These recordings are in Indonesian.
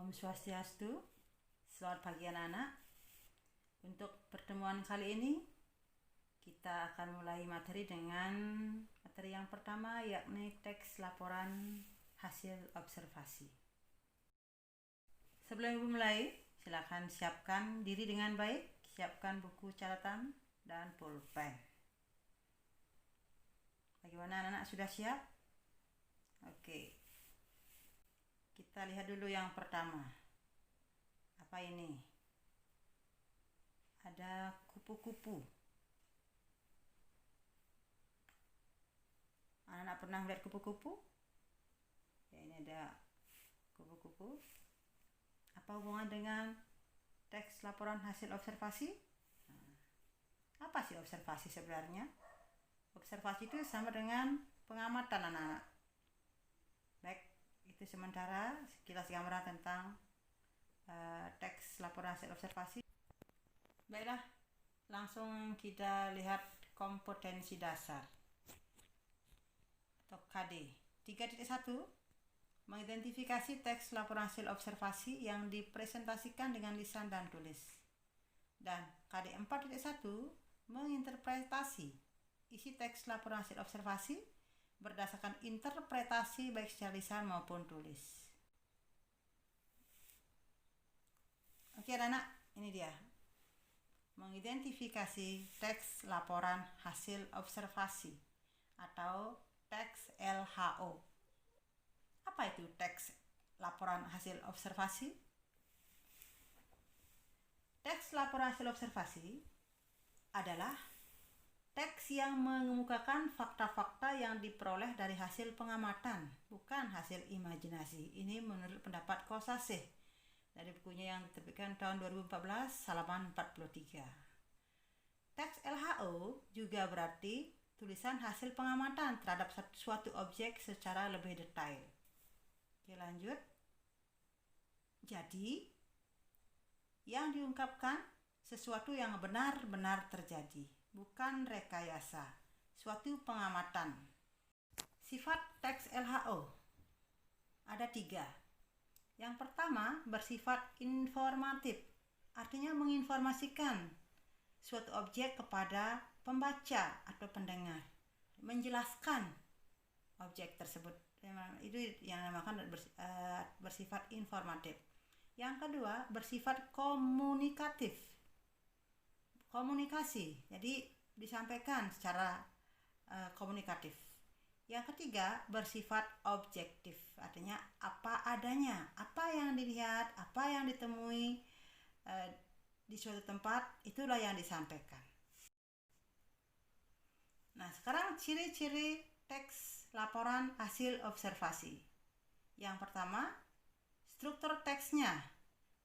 Om Swastiastu, selamat pagi anak-anak. Untuk pertemuan kali ini kita akan mulai materi dengan materi yang pertama, yakni teks laporan hasil observasi. Sebelum ibu mulai, silakan siapkan diri dengan baik, siapkan buku catatan dan pulpen. Bagaimana anak-anak, sudah siap? Oke. Kita lihat dulu yang pertama. Apa ini? Ada kupu-kupu. Anak-anak pernah melihat kupu-kupu? Ya, ini ada kupu-kupu. Apa hubungan dengan teks laporan hasil observasi? Apa sih observasi sebenarnya? Observasi itu sama dengan pengamatan anak-anak. Baik, itu sementara sekilas gambaran tentang teks laporan hasil observasi. Baiklah, langsung kita lihat kompetensi dasar atau KD 3.1, mengidentifikasi teks laporan hasil observasi yang dipresentasikan dengan lisan dan tulis. Dan KD 4.1, menginterpretasi isi teks laporan hasil observasi berdasarkan interpretasi baik secara lisan maupun tulis. Oke anak-anak, ini dia. Mengidentifikasi teks laporan hasil observasi atau teks LHO. Apa itu teks laporan hasil observasi? Teks laporan hasil observasi adalah teks yang mengemukakan fakta-fakta yang diperoleh dari hasil pengamatan, bukan hasil imajinasi. Ini menurut pendapat Kosasih dari bukunya yang diterbitkan tahun 2014, halaman 43. Teks LHO juga berarti tulisan hasil pengamatan terhadap suatu objek secara lebih detail. Oke, lanjut. Jadi, yang diungkapkan sesuatu yang benar-benar terjadi, bukan rekayasa, suatu pengamatan. Sifat teks LHO ada 3. Yang pertama, bersifat informatif, artinya menginformasikan suatu objek kepada pembaca atau pendengar, menjelaskan objek tersebut. Itu yang dinamakan bersifat informatif. Yang kedua, bersifat komunikatif, komunikasi, jadi disampaikan secara komunikatif. Yang ketiga, bersifat objektif, artinya apa adanya, apa yang dilihat, apa yang ditemui di suatu tempat, itulah yang disampaikan. Nah, sekarang ciri-ciri teks laporan hasil observasi. Yang pertama, struktur teksnya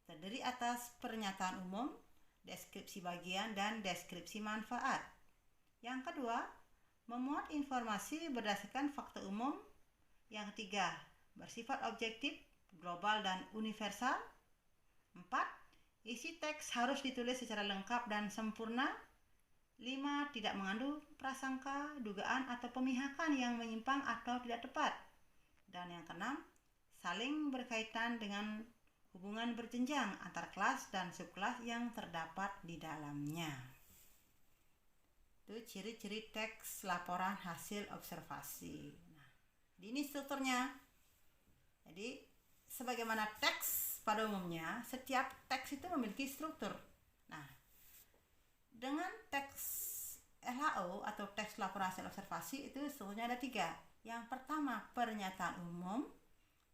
terdiri atas pernyataan umum, deskripsi bagian, dan deskripsi manfaat. Yang kedua, memuat informasi berdasarkan fakta umum. Yang ketiga, bersifat objektif, global, dan universal. 4. Isi teks harus ditulis secara lengkap dan sempurna. 5. Tidak mengandung prasangka, dugaan, atau pemihakan yang menyimpang atau tidak tepat. Dan yang keenam, saling berkaitan dengan hubungan berjenjang antar kelas dan subkelas yang terdapat di dalamnya. Itu ciri-ciri teks laporan hasil observasi. Nah, ini strukturnya. Jadi, sebagaimana teks pada umumnya, setiap teks itu memiliki struktur. Nah, dengan teks LHO atau teks laporan hasil observasi itu strukturnya ada 3. Yang pertama, pernyataan umum.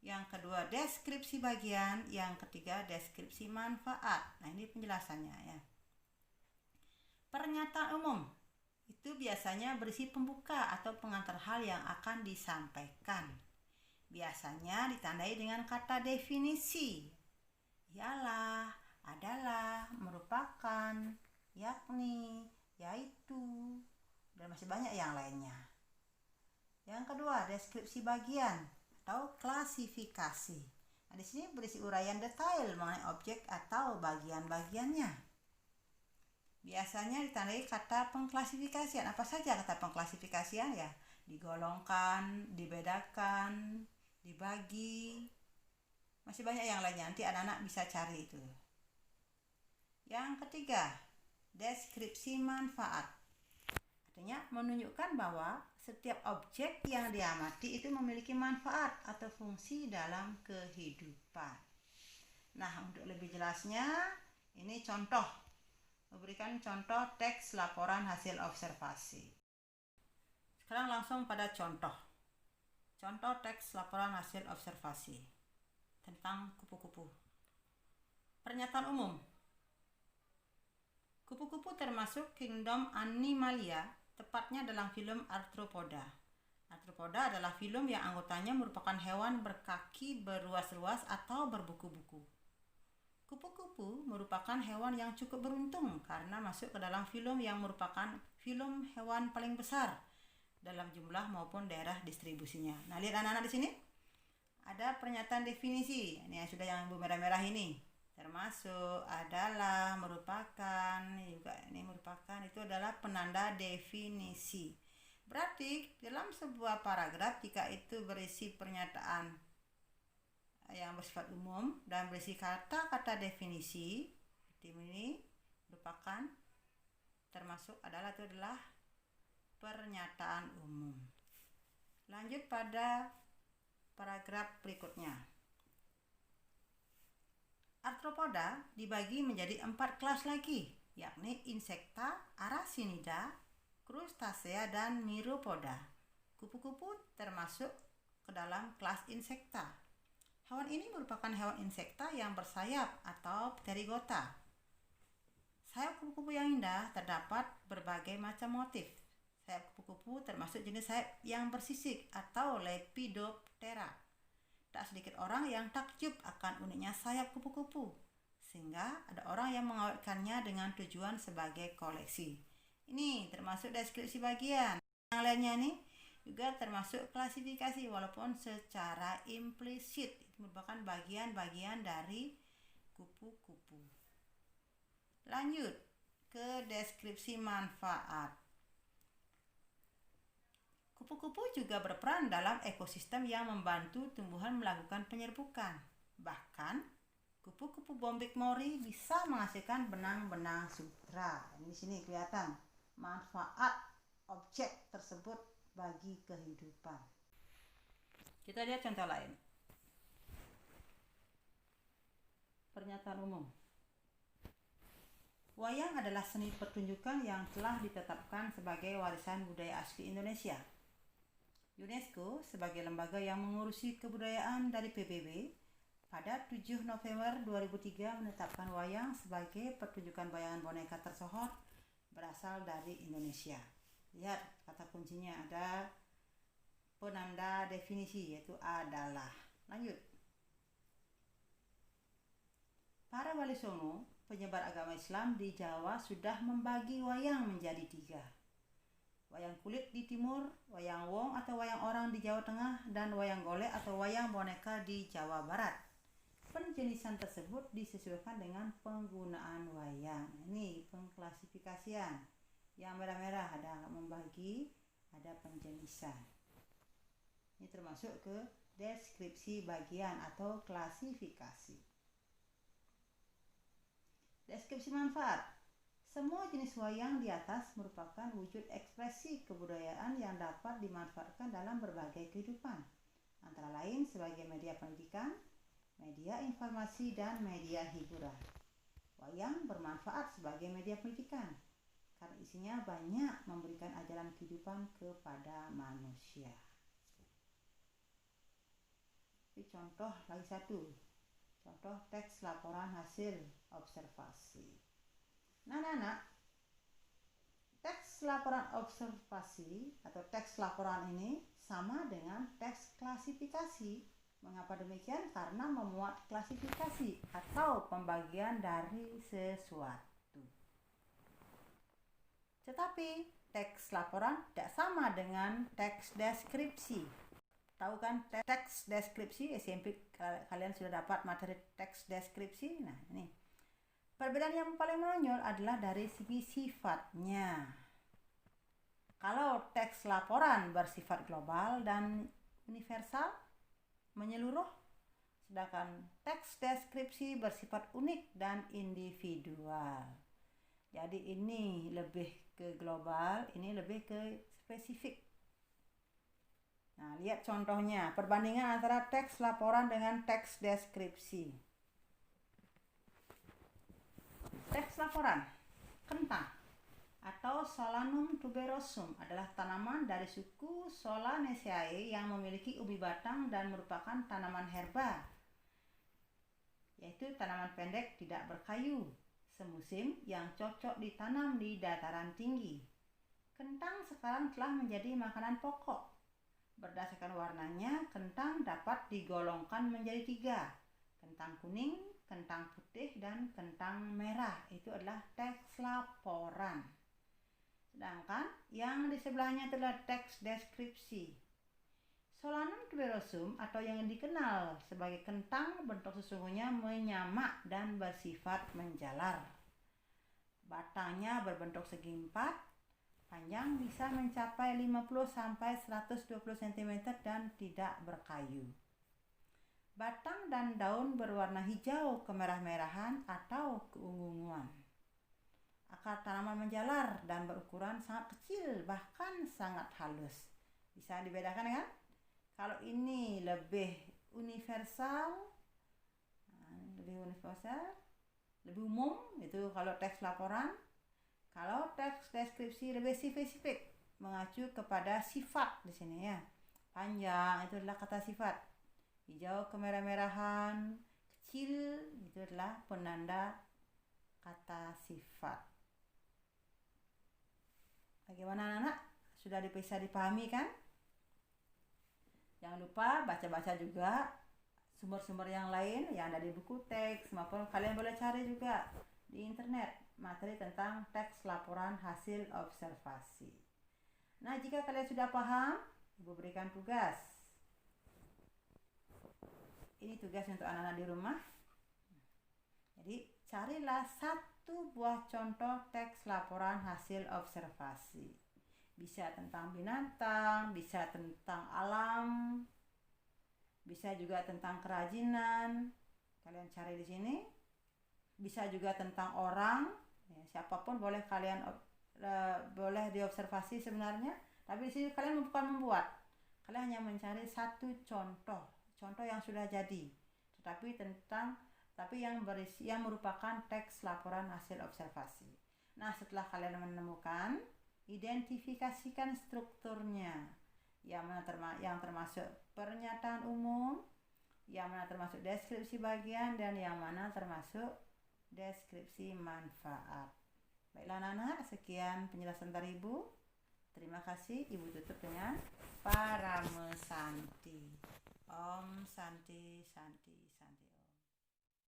Yang kedua, deskripsi bagian. Yang ketiga, deskripsi manfaat. Nah, ini penjelasannya ya. Pernyataan umum itu biasanya berisi pembuka atau pengantar hal yang akan disampaikan. Biasanya ditandai dengan kata definisi. Ialah, adalah, merupakan, yakni, yaitu, dan masih banyak yang lainnya. Yang kedua, deskripsi bagian atau klasifikasi. Nah, di sini berisi uraian detail mengenai objek atau bagian-bagiannya. Biasanya ditandai kata pengklasifikasian. Apa saja kata pengklasifikasian ya? Digolongkan, dibedakan, dibagi, Masih banyak yang lainnya, nanti anak-anak bisa cari itu. Yang ketiga, deskripsi manfaat. Artinya menunjukkan bahwa setiap objek yang diamati itu memiliki manfaat atau fungsi dalam kehidupan. Nah, untuk lebih jelasnya, ini contoh. Memberikan contoh teks laporan hasil observasi. Sekarang langsung pada contoh. Contoh teks laporan hasil observasi tentang kupu-kupu. Pernyataan umum. Kupu-kupu termasuk kingdom Animalia, tepatnya dalam film Arthropoda. Arthropoda adalah film yang anggotanya merupakan hewan berkaki beruas-ruas atau berbuku-buku. Kupu-kupu merupakan hewan yang cukup beruntung karena masuk ke dalam film yang merupakan film hewan paling besar dalam jumlah maupun daerah distribusinya. Nah, lihat anak-anak di sini. Ada pernyataan definisi. Ini yang sudah yang merah-merah ini. Termasuk, adalah, merupakan, juga ini merupakan, itu adalah penanda definisi. Berarti dalam sebuah paragraf jika itu berisi pernyataan yang bersifat umum dan berisi kata-kata definisi, ini merupakan, termasuk, adalah, itu adalah pernyataan umum. Lanjut pada paragraf berikutnya. Arthropoda dibagi menjadi 4 kelas lagi, yakni Insecta, Arasinida, Crustacea, dan Myropoda. Kupu-kupu termasuk ke dalam kelas Insecta. Hewan ini merupakan hewan insekta yang bersayap atau pterygota. Sayap kupu-kupu yang indah terdapat berbagai macam motif. Sayap kupu-kupu termasuk jenis sayap yang bersisik atau Lepidoptera. Tak sedikit orang yang takjub akan uniknya sayap kupu-kupu, sehingga ada orang yang mengawetkannya dengan tujuan sebagai koleksi. Ini termasuk deskripsi bagian. Yang lainnya nih juga termasuk klasifikasi walaupun secara implisit. Itu merupakan bagian-bagian dari kupu-kupu. Lanjut ke deskripsi manfaat. Kupu-kupu juga berperan dalam ekosistem yang membantu tumbuhan melakukan penyerbukan. Bahkan, kupu-kupu bombik mori bisa menghasilkan benang-benang sutra. Ini di sini kelihatan manfaat objek tersebut bagi kehidupan. Kita lihat contoh lain. Pernyataan umum. Wayang adalah seni pertunjukan yang telah ditetapkan sebagai warisan budaya asli Indonesia. UNESCO sebagai lembaga yang mengurusi kebudayaan dari PBB pada 7 November 2003 menetapkan wayang sebagai pertunjukan bayangan boneka tersohor berasal dari Indonesia. Lihat kata kuncinya ada penanda definisi yaitu adalah. Lanjut. Para Wali Songo, penyebar agama Islam di Jawa sudah membagi wayang menjadi 3. Wayang kulit di timur, wayang wong atau wayang orang di Jawa Tengah, dan wayang golek atau wayang boneka di Jawa Barat. Penjenisan tersebut disesuaikan dengan penggunaan wayang. Ini pengklasifikasian. Yang merah-merah ada membagi, ada penjenisan. Ini termasuk ke deskripsi bagian atau klasifikasi. Deskripsi manfaat. Semua jenis wayang di atas merupakan wujud ekspresi kebudayaan yang dapat dimanfaatkan dalam berbagai kehidupan, antara lain sebagai media pendidikan, media informasi, dan media hiburan. Wayang bermanfaat sebagai media pendidikan karena isinya banyak memberikan ajaran kehidupan kepada manusia. Ini contoh lagi satu. Contoh teks laporan hasil observasi. Nah, anak-anak, teks laporan observasi atau teks laporan ini sama dengan teks klasifikasi. Mengapa demikian? Karena memuat klasifikasi atau pembagian dari sesuatu. Tetapi teks laporan tidak sama dengan teks deskripsi. Tahu kan teks deskripsi? SMP kalian sudah dapat materi teks deskripsi. Nah, ini perbedaan yang paling menonjol adalah dari segi sifatnya. Kalau teks laporan bersifat global dan universal, menyeluruh, Sedangkan teks deskripsi bersifat unik dan individual. Jadi ini lebih ke global, ini lebih ke spesifik. Nah, lihat contohnya, perbandingan antara teks laporan dengan teks deskripsi. Teks laporan, kentang atau Solanum tuberosum adalah tanaman dari suku Solanaceae yang memiliki ubi batang dan merupakan tanaman herba, yaitu tanaman pendek tidak berkayu, semusim yang cocok ditanam di dataran tinggi. Kentang sekarang telah menjadi makanan pokok. Berdasarkan warnanya, kentang dapat digolongkan menjadi 3. Kentang kuning, kentang putih, dan kentang merah. Itu adalah teks laporan. Sedangkan yang di sebelahnya adalah teks deskripsi. Solanum tuberosum atau yang dikenal sebagai kentang bentuk sesungguhnya menyamak dan bersifat menjalar. Batangnya berbentuk segi 4, panjang bisa mencapai 50-120 cm dan tidak berkayu. Batang dan daun berwarna hijau kemerah-merahan atau keungu-unguan. Akar tanaman menjalar dan berukuran sangat kecil, bahkan sangat halus. Bisa dibedakan kan? Kalau ini lebih universal, lebih umum, itu kalau teks laporan. Kalau teks deskripsi lebih spesifik, mengacu kepada sifat di sini ya. Panjang itu adalah kata sifat. Hijau kemerah-merahan, kecil itu adalah penanda kata sifat. Bagaimana anak-anak? Sudah bisa dipahami kan? Jangan lupa baca-baca juga sumber-sumber yang lain yang ada di buku teks, maupun kalian boleh cari juga di internet materi tentang teks laporan hasil observasi. Nah, jika kalian sudah paham, Ibu berikan tugas. Ini tugas untuk anak-anak di rumah. Jadi, carilah 1 buah contoh teks laporan hasil observasi. Bisa tentang binatang, bisa tentang alam, bisa juga tentang kerajinan. Kalian cari di sini. Bisa juga tentang orang, ya, siapapun boleh kalian boleh diobservasi sebenarnya. Tapi di sini kalian bukan membuat. Kalian hanya mencari 1 contoh yang sudah jadi, tapi yang merupakan teks laporan hasil observasi. Nah, setelah kalian menemukan, identifikasikan strukturnya, yang termasuk pernyataan umum, yang mana termasuk deskripsi bagian, dan yang mana termasuk deskripsi manfaat. Baiklah anak-anak, sekian penjelasan dari Ibu. Terima kasih. Ibu tutup dengan Parame Santi. Om Santi Santi.